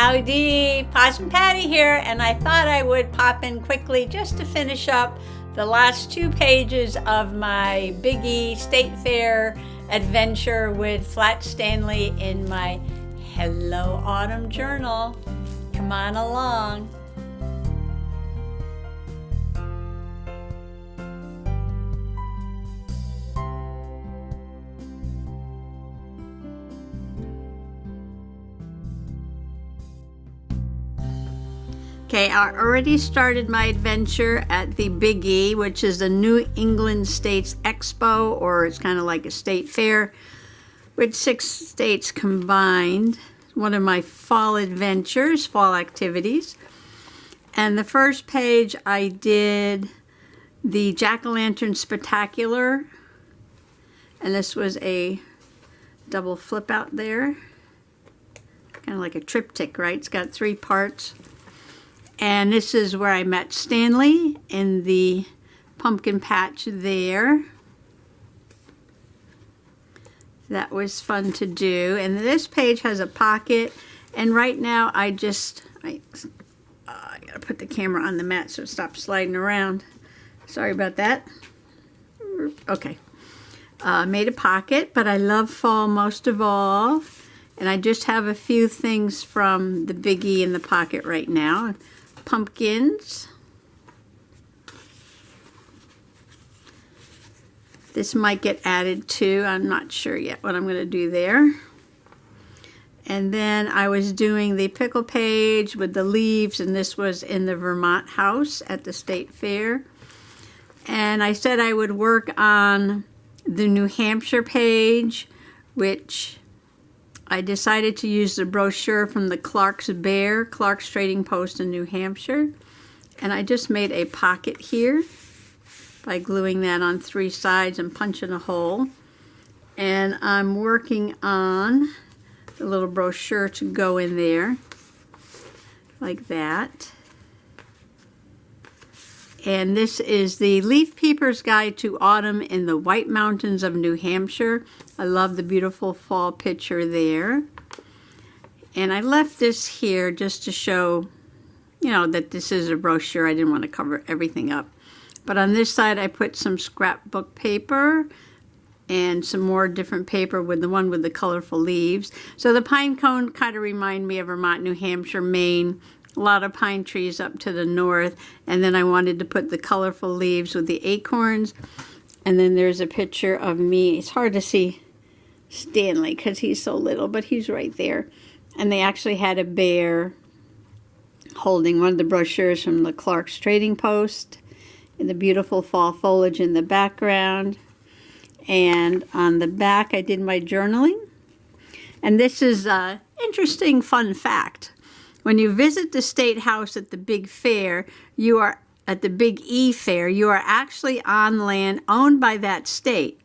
Howdy, Possum Patty here, and I thought I would pop in quickly just to finish up the last 2 pages of my Big E State Fair adventure with Flat Stanley in my Hello Autumn journal. Come on along. Okay, I already started my adventure at the Big E, which is the New England States Expo, or it's kind of like a state fair with 6 states combined. One of my fall adventures, fall activities. And the first page I did the Jack-o'-lantern Spectacular, and this was a double flip out there, kind of like a triptych, right? It's got 3 parts. And this is where I met Stanley in the pumpkin patch there. That was fun to do. And this page has a pocket. And right now I gotta put the camera on the mat so it stops sliding around. Sorry about that. Okay. Made a pocket, but I love fall most of all. And I just have a few things from the Big E in the pocket right now. Pumpkins. This might get added to. I'm not sure yet what I'm going to do there. And then I was doing the pickle page with the leaves, and this was in the Vermont house at the state fair. And I said I would work on the New Hampshire page, which I decided to use the brochure from the Clark's Trading Post in New Hampshire. And I just made a pocket here by gluing that on 3 sides and punching a hole. And I'm working on the little brochure to go in there, like that. And this is the Leaf Peeper's Guide to Autumn in the White Mountains of New Hampshire. I love the beautiful fall picture there. And I left this here just to show, you know, that this is a brochure. I didn't want to cover everything up. But on this side I put some scrapbook paper and some more different paper with the one with the colorful leaves. So the pine cone kind of remind me of Vermont, New Hampshire, Maine. A lot of pine trees up to the north. And then I wanted to put the colorful leaves with the acorns. And then there's a picture of me. It's hard to see Stanley because he's so little, but he's right there. And they actually had a bear holding one of the brochures from the Clark's Trading Post, and the beautiful fall foliage in the background. And on the back I did my journaling. And this is an interesting fun fact. When you visit the State House at the Big Fair, you are at the Big E Fair, you are actually on land owned by that state.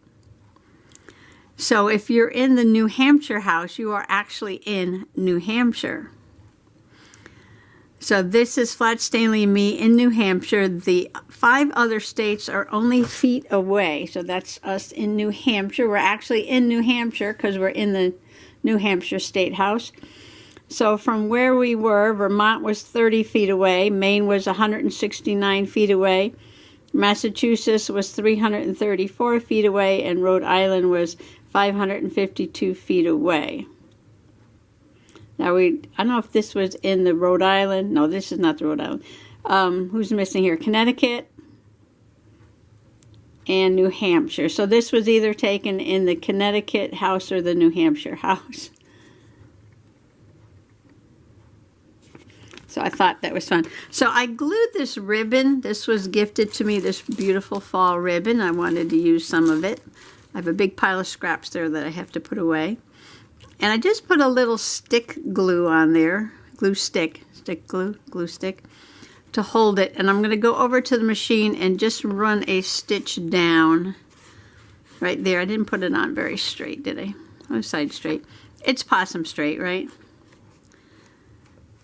So if you're in the New Hampshire house, you are actually in New Hampshire. So this is Flat Stanley and me in New Hampshire. The 5 other states are only feet away. So that's us in New Hampshire. We're actually in New Hampshire because we're in the New Hampshire State House. So from where we were, Vermont was 30 feet away, Maine was 169 feet away, Massachusetts was 334 feet away, and Rhode Island was 552 feet away. Now I don't know if this was in the Rhode Island. No, this is not the Rhode Island. Who's missing here? Connecticut and New Hampshire. So this was either taken in the Connecticut house or the New Hampshire house. So I thought that was fun. So I glued this ribbon. This was gifted to me, this beautiful fall ribbon. I wanted to use some of it. I have a big pile of scraps there that I have to put away. And I just put a little stick glue on there, glue stick to hold it. And I'm going to go over to the machine and just run a stitch down right there. I didn't put it on very straight, did I? Oh, side straight. It's possum straight, right?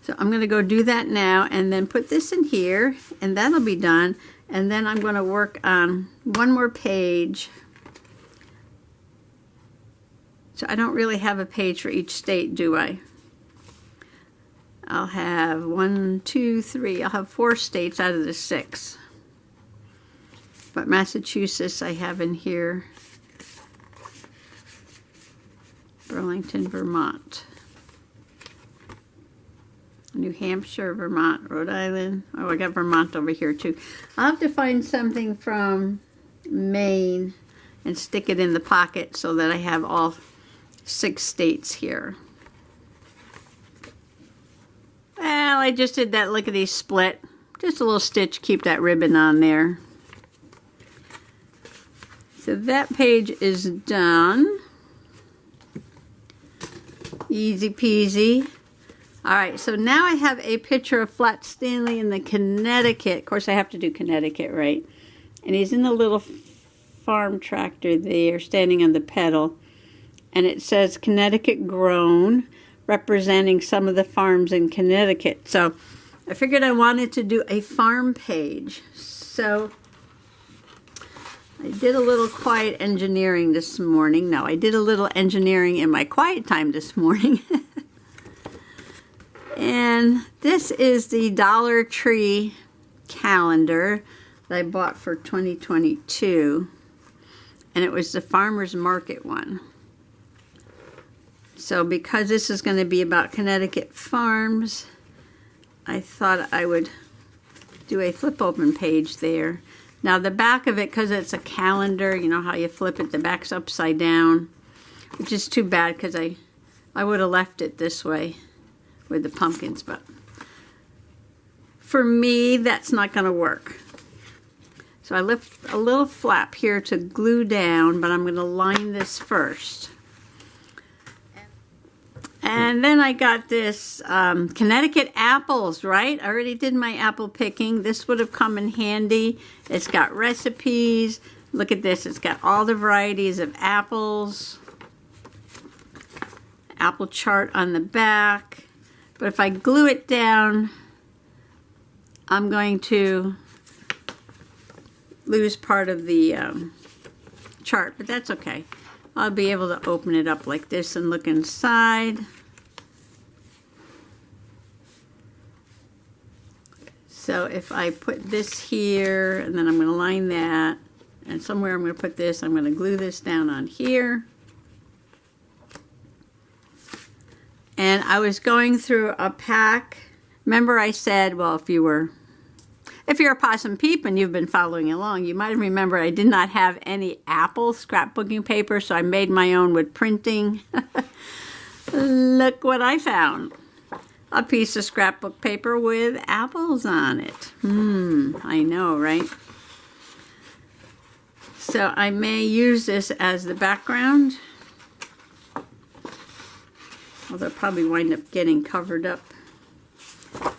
So I'm going to go do that now and then put this in here, and that'll be done. And then I'm going to work on one more page. So I don't really have a page for each state, do I? I'll have 1, 2, 3. I'll have 4 states out of the 6. But Massachusetts I have in here. Burlington, Vermont. New Hampshire, Vermont, Rhode Island. Oh, I got Vermont over here too. I'll have to find something from Maine and stick it in the pocket so that I have all 6 states here. Well, I just did that lickety split. Just a little stitch, keep that ribbon on there. So that page is done. Easy peasy. All right, so now I have a picture of Flat Stanley in the Connecticut. Of course, I have to do Connecticut, right? And he's in the little farm tractor there, standing on the pedal. And it says Connecticut grown, representing some of the farms in Connecticut. So I figured I wanted to do a farm page. So I did a little quiet engineering this morning. No, I did a little engineering in my quiet time this morning. And this is the Dollar Tree calendar that I bought for 2022. And it was the farmer's market one. So because this is going to be about Connecticut farms, I thought I would do a flip open page there. Now the back of it, because it's a calendar, you know how you flip it, the back's upside down, which is too bad because I would have left it this way with the pumpkins, but for me that's not going to work. So I left a little flap here to glue down, but I'm going to line this first. And then I got this Connecticut apples, right? I already did my apple picking. This would have come in handy. It's got recipes. Look at this. It's got all the varieties of apples. Apple chart on the back. But if I glue it down, I'm going to lose part of the chart, but that's okay. I'll be able to open it up like this and look inside. So if I put this here, and then I'm going to line that, and somewhere I'm going to put this, I'm going to glue this down on here. And I was going through a pack. Remember I said, well, if you're a Possum Peep and you've been following along, you might have remembered I did not have any apple scrapbooking paper, so I made my own with printing. Look what I found. A piece of scrapbook paper with apples on it. I know, right? So I may use this as the background. Although I'll probably wind up getting covered up.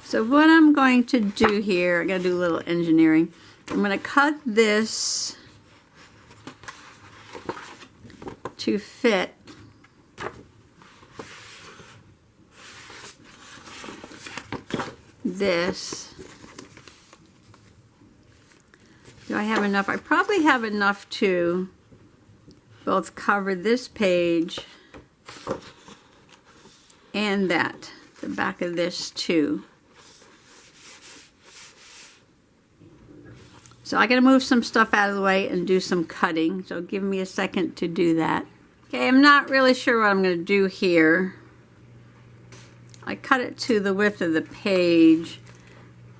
So what I'm going to do here, I gotta do a little engineering. I'm gonna cut this to fit this. Do I have enough? I probably have enough to both cover this page and that, the back of this too. So I gotta move some stuff out of the way and do some cutting, so give me a second to do that. Okay, I'm not really sure what I'm gonna do here. I cut it to the width of the page,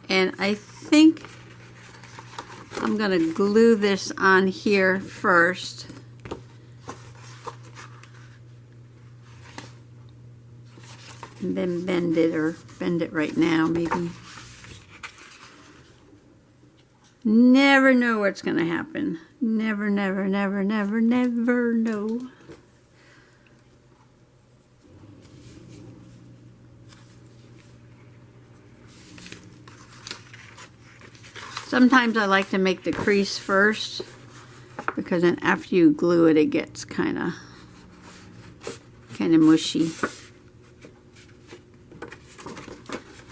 and I think I'm gonna glue this on here first. And then bend it, or bend it right now maybe. Never know what's going to happen. Never, never, never, never, never know. Sometimes I like to make the crease first, because then after you glue it, it gets kind of mushy.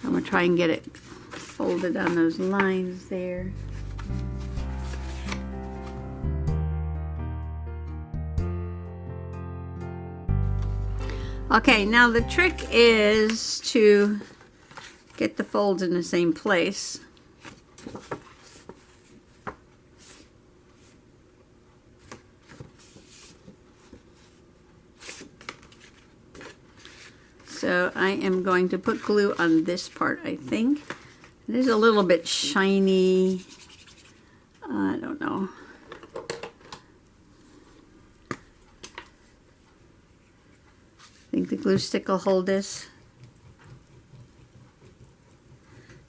I'm going to try and get it folded on those lines there. Okay, now the trick is to get the folds in the same place. So I am going to put glue on this part, I think. It is a little bit shiny. I don't know. Think the glue stick will hold this?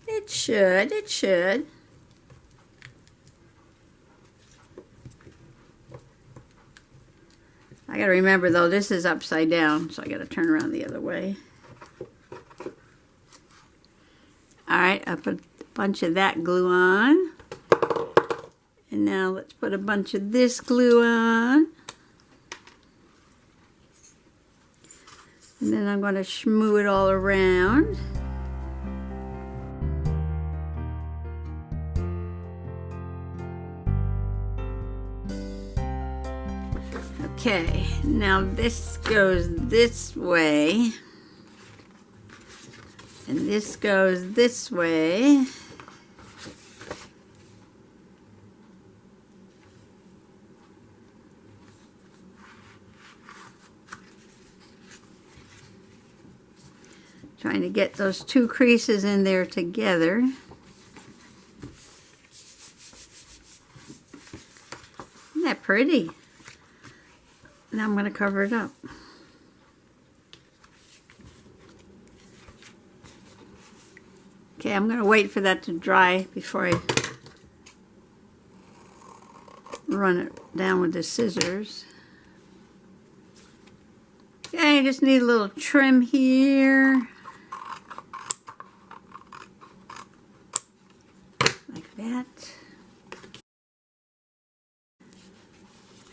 It should, it should. I gotta remember though, this is upside down, so I gotta turn around the other way. Alright, I put a bunch of that glue on. And now let's put a bunch of this glue on. And then I'm going to shmoo it all around. Okay, now this goes this way. And this goes this way. Trying to get those two creases in there together. Isn't that pretty? Now I'm going to cover it up. Okay, I'm going to wait for that to dry before I run it down with the scissors. Okay, I just need a little trim here. Like that.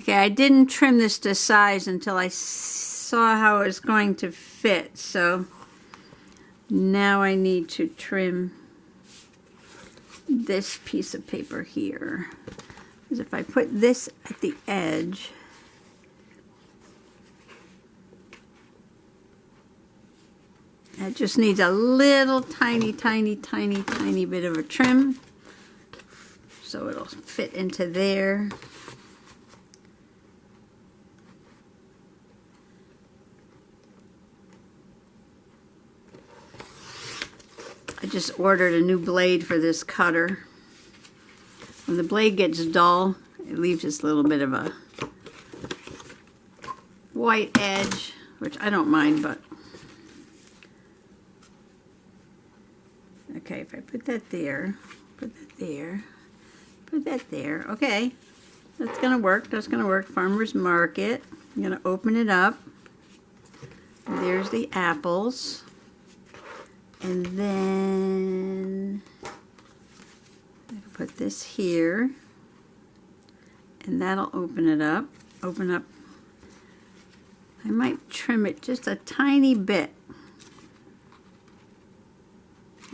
Okay, I didn't trim this to size until I saw how it was going to fit, so now I need to trim this piece of paper here. Because if I put this at the edge, it just needs a little tiny bit of a trim so it'll fit into there. I just ordered a new blade for this cutter. When the blade gets dull, it leaves this little bit of a white edge, which I don't mind, but okay, if I put that there, put that there, put that there, okay, that's gonna work, that's gonna work. Farmer's Market. I'm gonna open it up. There's the apples. And then I put this here, and that'll open it up. Open up. I might trim it just a tiny bit.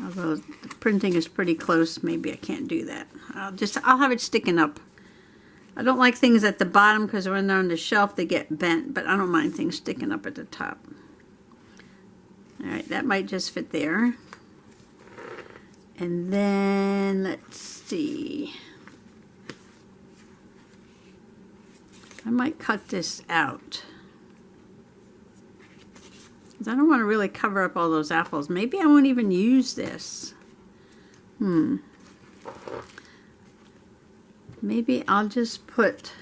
Although the printing is pretty close, maybe I can't do that. I'll have it sticking up. I don't like things at the bottom because when they're on the shelf they get bent, but I don't mind things sticking up at the top. Alright, that might just fit there. And then, let's see. I might cut this out. Because I don't want to really cover up all those apples. Maybe I won't even use this. Maybe I'll just put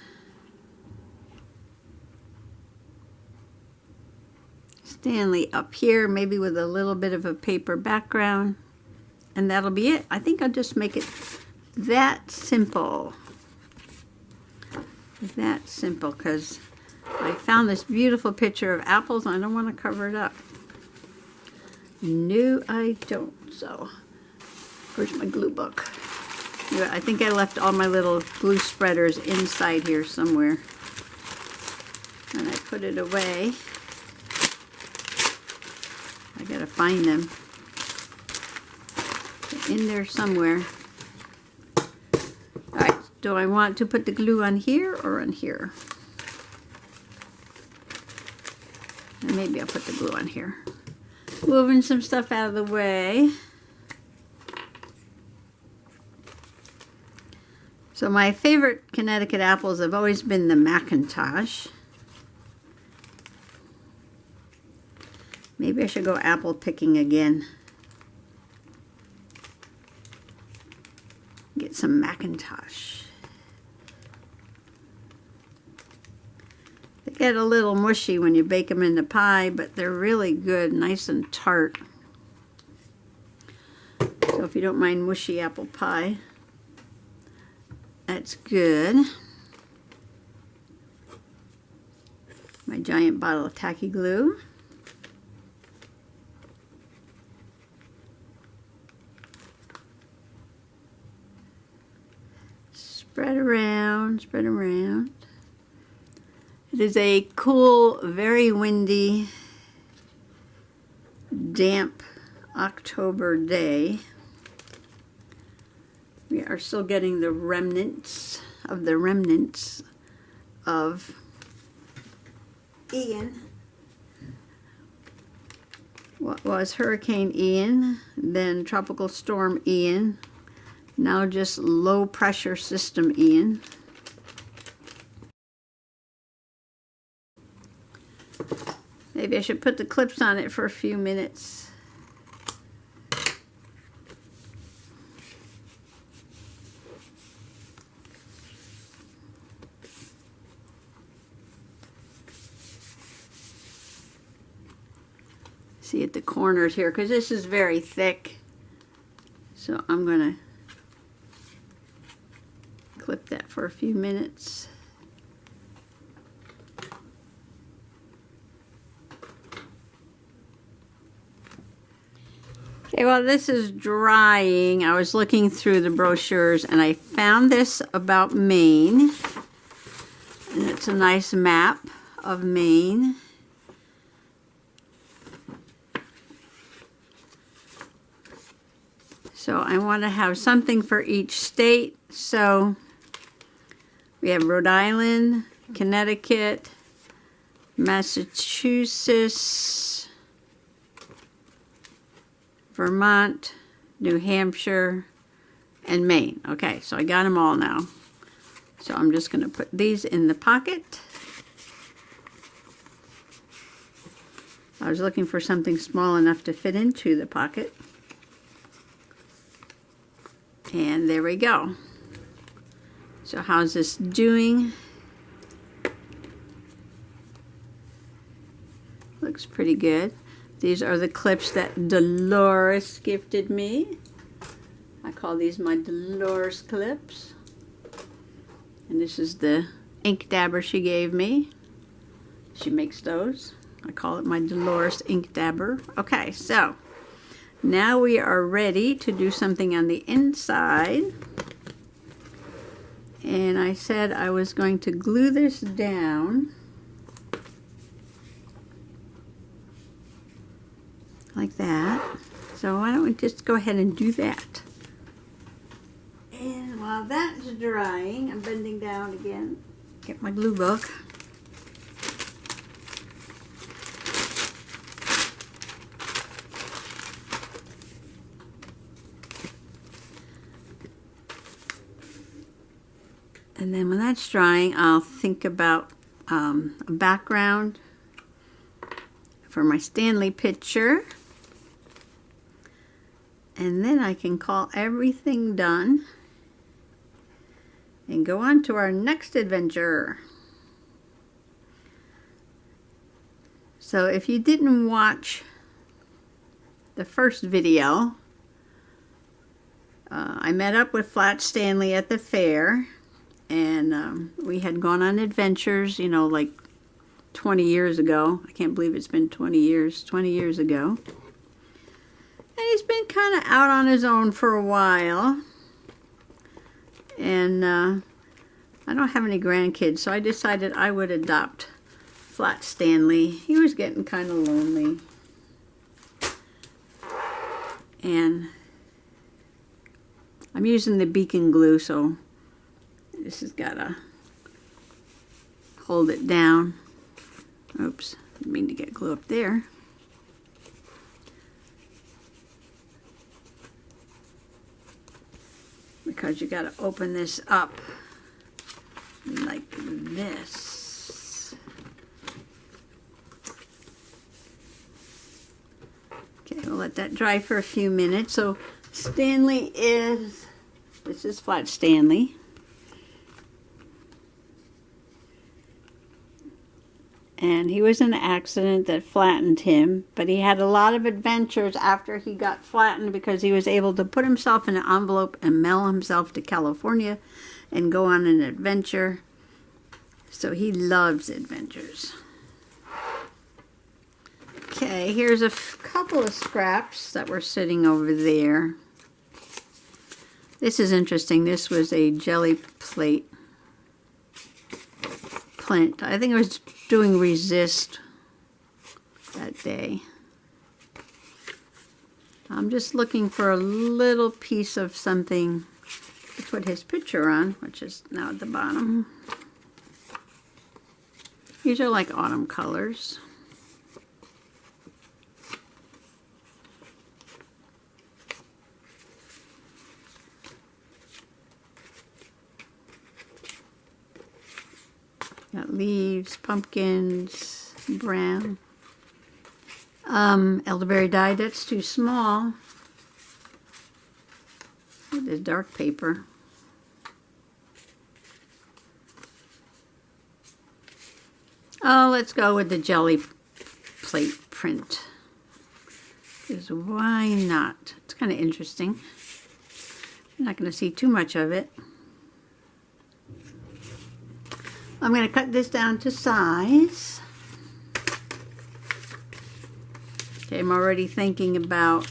Stanley up here, maybe with a little bit of a paper background, and that'll be it. I think I'll just make it that simple. That simple, because I found this beautiful picture of apples and I don't want to cover it up. No, I don't. So, where's my glue book? Yeah, I think I left all my little glue spreaders inside here somewhere. And I put it away. I gotta find them. They're in there somewhere. Alright, do I want to put the glue on here or on here? And maybe I'll put the glue on here. Moving some stuff out of the way. So my favorite Connecticut apples have always been the McIntosh. Maybe I should go apple picking again. Get some McIntosh. They get a little mushy when you bake them in the pie, but they're really good, nice and tart. So if you don't mind mushy apple pie, that's good. My giant bottle of tacky glue. Spread around, spread around. It is a cool, very windy, damp October day. We are still getting the remnants of Ian. What was Hurricane Ian, then Tropical Storm Ian, now just low pressure system Ian. Maybe I should put the clips on it for a few minutes. See at the corners here, because this is very thick. So I'm going to clip that for a few minutes. Okay, while this is drying, I was looking through the brochures and I found this about Maine. And it's a nice map of Maine. So I want to have something for each state. So we have Rhode Island, Connecticut, Massachusetts, Vermont, New Hampshire, and Maine. Okay, so I got them all now. So I'm just going to put these in the pocket. I was looking for something small enough to fit into the pocket. And there we go. So how's this doing? Looks pretty good. These are the clips that Dolores gifted me. I call these my Dolores clips. And this is the ink dabber she gave me. She makes those. I call it my Dolores ink dabber. Okay, so now we are ready to do something on the inside. And I said I was going to glue this down like that. So why don't we just go ahead and do that. And while that's drying, I'm bending down again. Get my glue book. And then when that's drying, I'll think about a background for my Stanley picture. And then I can call everything done and go on to our next adventure. So if you didn't watch the first video, I met up with Flat Stanley at the fair. And we had gone on adventures, you know, like 20 years ago. I can't believe it's been 20 years ago. And he's been kind of out on his own for a while. And I don't have any grandkids, so I decided I would adopt Flat Stanley. He was getting kind of lonely. And I'm using the beacon glue, so this has got to hold it down. Oops, didn't mean to get glue up there. because you got to open this up like this. Okay, we'll let that dry for a few minutes. So Stanley is, this is flat Stanley. And he was in an accident that flattened him, but he had a lot of adventures after he got flattened because he was able to put himself in an envelope and mail himself to California and go on an adventure. So he loves adventures. Okay, here's a couple of scraps that were sitting over there. This is interesting. This was a jelly plate print. I think it was doing resist that day. I'm just looking for a little piece of something to put his picture on, which is now at the bottom. These are like autumn colors. Got leaves, pumpkins, brown. Elderberry dye, that's too small. There's dark paper. Oh, let's go with the jelly plate print. Because why not? It's kind of interesting. You're not going to see too much of it. I'm going to cut this down to size. Okay, I'm already thinking about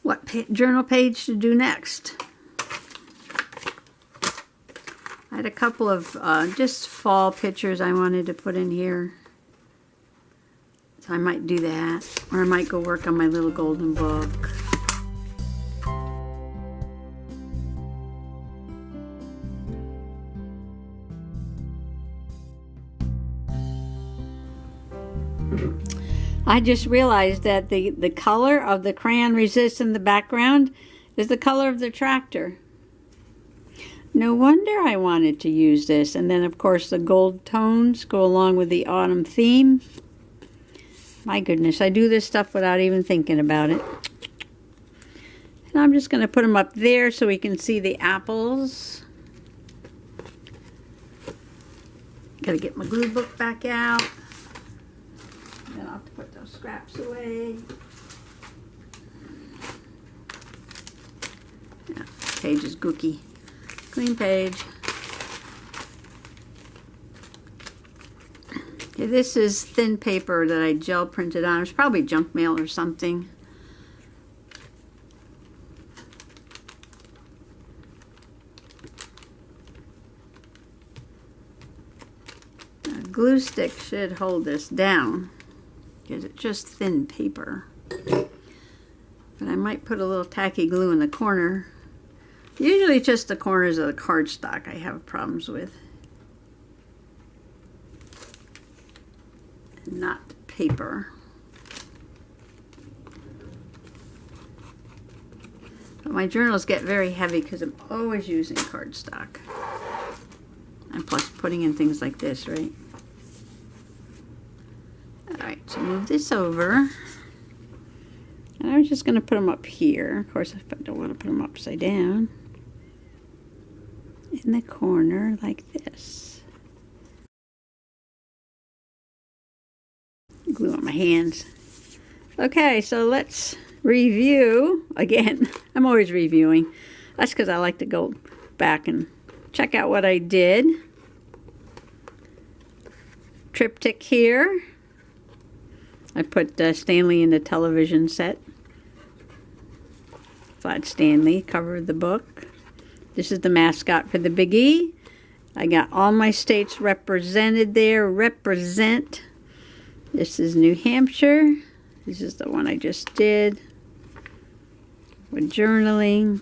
what journal page to do next. I had a couple of just fall pictures I wanted to put in here. So I might do that, or I might go work on my little golden book. I just realized that the color of the crayon resist in the background is the color of the tractor. No wonder I wanted to use this. And then, of course, the gold tones go along with the autumn theme. My goodness, I do this stuff without even thinking about it. And I'm just going to put them up there so we can see the apples. Got to get my glue book back out. Then I'll have to put those scraps away. Yeah, page is gooky. Clean page. Okay, this is thin paper that I gel printed on. It's probably junk mail or something. A glue stick should hold this down because it's just thin paper. But I might put a little tacky glue in the corner. Usually just the corners of the cardstock I have problems with. Not paper. But my journals get very heavy because I'm always using cardstock. And plus putting in things like this, right? Alright, so move this over. And I'm just going to put them up here. Of course, I don't want to put them upside down. In the corner like this. Glue on my hands. Okay, so let's review again. I'm always reviewing. That's because I like to go back and check out what I did. Triptych here. I put Stanley in the television set. Flat Stanley, cover of the book. This is the mascot for the Big E. I got all my states represented there. Represent. This is New Hampshire. This is the one I just did with journaling.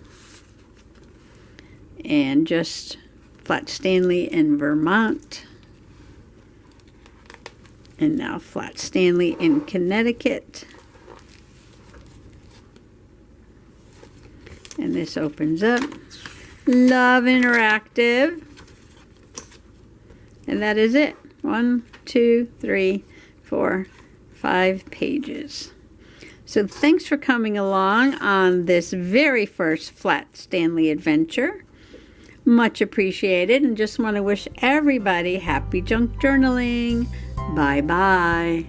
And just Flat Stanley in Vermont. And now Flat Stanley in Connecticut. And this opens up. Love Interactive. And that is it. 1, 2, 3, 4, 5 pages. So thanks for coming along on this very first Flat Stanley adventure. Much appreciated, and just want to wish everybody happy junk journaling. Bye-bye.